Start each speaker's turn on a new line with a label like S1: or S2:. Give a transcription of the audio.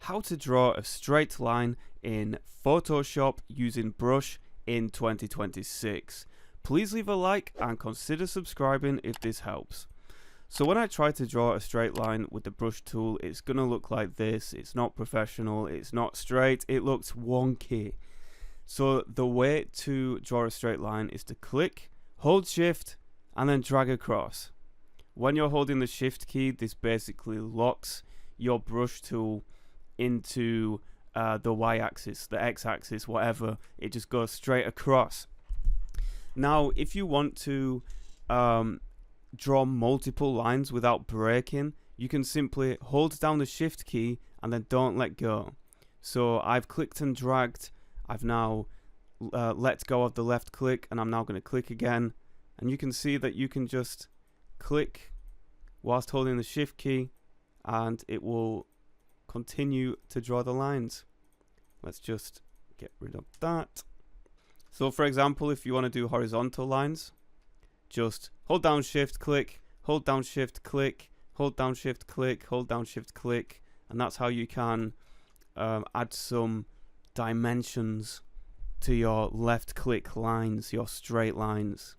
S1: how to draw a straight line in Photoshop using brush in 2026. Please leave a like and consider subscribing if this helps. So when I try to draw a straight line with the brush tool, it's going to look like this. It's not professional, it's not straight, it looks wonky. So the way to draw a straight line is to click, hold shift, and then drag across. When you're holding the shift key, this basically locks your brush tool into the y-axis, the x-axis, whatever. It just goes straight across. Now, if you want to draw multiple lines without breaking, you can simply hold down the shift key and then don't let go. So I've clicked and dragged. I've now let go of the left click, and I'm now going to click again, and you can see that you can just click whilst holding the shift key and it will continue to draw the lines. Let's just get rid of that. So for example, if you want to do horizontal lines, just hold down shift click, hold down shift click, hold down shift click, hold down shift click, and that's how you can add some dimensions to your left click lines, your straight lines.